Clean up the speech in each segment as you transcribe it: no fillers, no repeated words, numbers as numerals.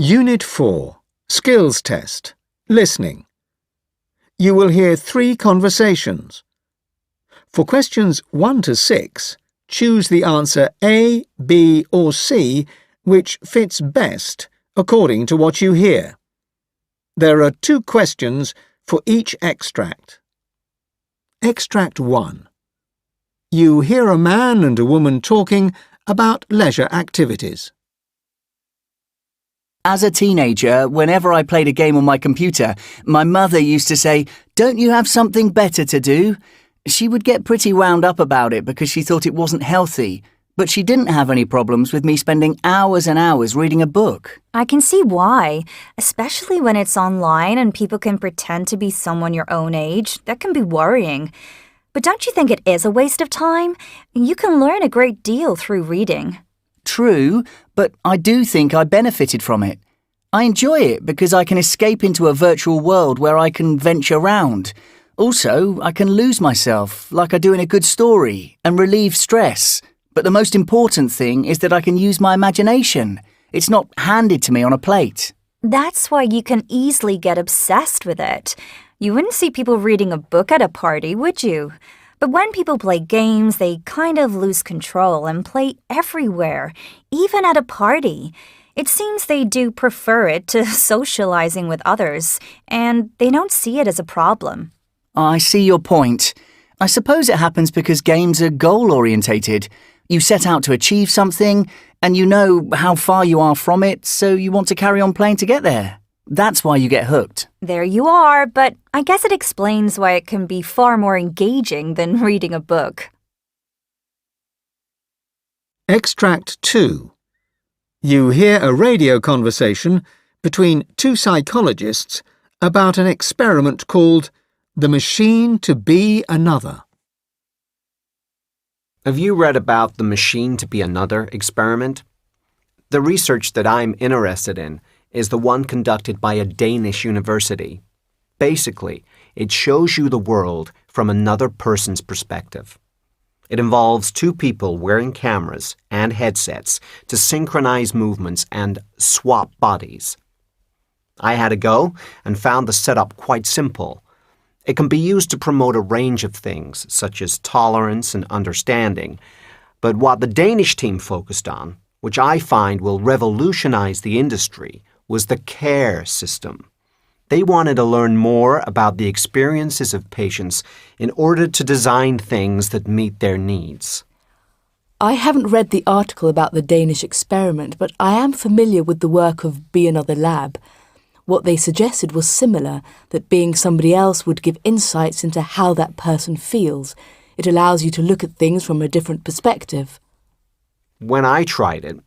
Unit 4, Skills Test, Listening. You will hear 3 conversations. For questions 1 to 6, choose the answer A, B or C which fits best according to what you hear. There are 2 questions for each extract. Extract 1. You hear a man and a woman talking about leisure activities. As a teenager, whenever I played a game on my computer, my mother used to say, "Don't you have something better to do?" She would get pretty wound up about it because she thought it wasn't healthy, but she didn't have any problems with me spending hours and hours reading a book. I can see why, especially when it's online and people can pretend to be someone your own age. That can be worrying. But don't you think it is a waste of time? You can learn a great deal through reading. True, but I do think I benefited from it. I enjoy it because I can escape into a virtual world where I can venture around. Also, I can lose myself, like I do in a good story, and relieve stress. But the most important thing is that I can use my imagination. It's not handed to me on a plate. That's why you can easily get obsessed with it. You wouldn't see people reading a book at a party, would you? But when people play games, they kind of lose control and play everywhere, even at a party. It seems they do prefer it to socializing with others, and they don't see it as a problem. I see your point. I suppose it happens because games are goal-orientated. You set out to achieve something, and you know how far you are from it, so you want to carry on playing to get there. That's why you get hooked. There you are, but I guess it explains why it can be far more engaging than reading a book. Extract 2. You hear a radio conversation between 2 psychologists about an experiment called The Machine to Be Another. Have you read about the Machine to Be Another experiment? The research that I'm interested in is the one conducted by a Danish university. Basically, it shows you the world from another person's perspective. It involves 2 people wearing cameras and headsets to synchronize movements and swap bodies. I had a go and found the setup quite simple. It can be used to promote a range of things, such as tolerance and understanding. But what the Danish team focused on, which I find will revolutionize the industry, was the care system. They wanted to learn more about the experiences of patients in order to design things that meet their needs. I haven't read the article about the Danish experiment, but I am familiar with the work of Be Another Lab. What they suggested was similar, that being somebody else would give insights into how that person feels. It allows you to look at things from a different perspective. When I tried it,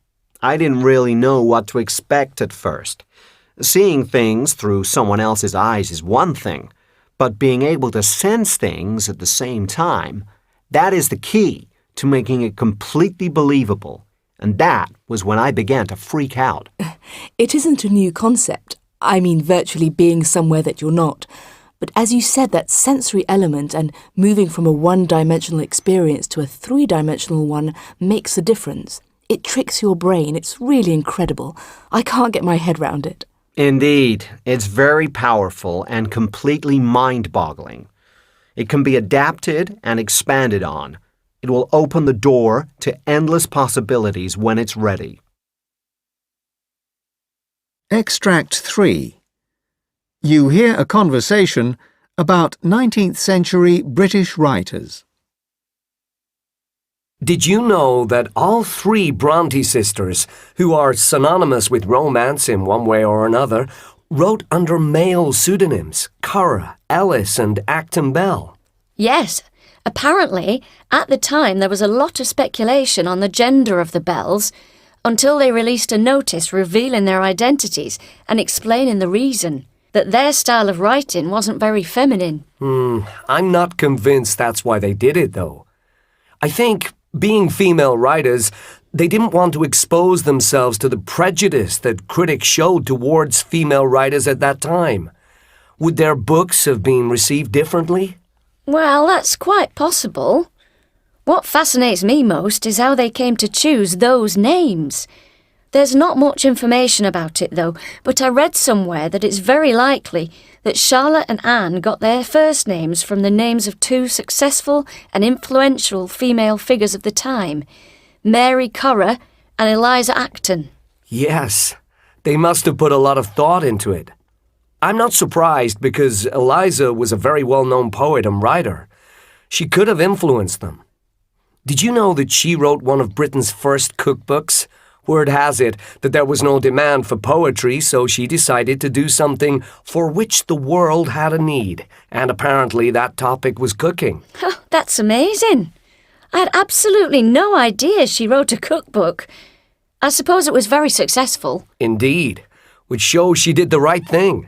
I didn't really know what to expect at first. Seeing things through someone else's eyes is one thing, but being able to sense things at the same time, that is the key to making it completely believable. And that was when I began to freak out. It isn't a new concept. I mean, virtually being somewhere that you're not. But as you said, that sensory element and moving from a one-dimensional experience to a three-dimensional one makes a difference. It tricks your brain. It's really incredible. I can't get my head round it. Indeed, it's very powerful and completely mind-boggling. It can be adapted and expanded on. It will open the door to endless possibilities when it's ready. Extract 3. You hear a conversation about 19th century British writers. Did you know that all 3 Bronte sisters, who are synonymous with romance in one way or another, wrote under male pseudonyms, Currer, Ellis and Acton Bell? Yes. Apparently, at the time there was a lot of speculation on the gender of the Bells, until they released a notice revealing their identities and explaining the reason, that their style of writing wasn't very feminine. I'm not convinced that's why they did it, though. I think, being female writers, they didn't want to expose themselves to the prejudice that critics showed towards female writers at that time. Would their books have been received differently? Well, that's quite possible. What fascinates me most is how they came to choose those names. There's not much information about it, though, but I read somewhere that it's very likely that Charlotte and Anne got their first names from the names of two successful and influential female figures of the time, Mary Currer and Eliza Acton. Yes, they must have put a lot of thought into it. I'm not surprised because Eliza was a very well-known poet and writer. She could have influenced them. Did you know that she wrote one of Britain's first cookbooks? Word has it that there was no demand for poetry, so she decided to do something for which the world had a need, and apparently that topic was cooking. Oh, that's amazing. I had absolutely no idea she wrote a cookbook. I suppose it was very successful. Indeed, which shows she did the right thing.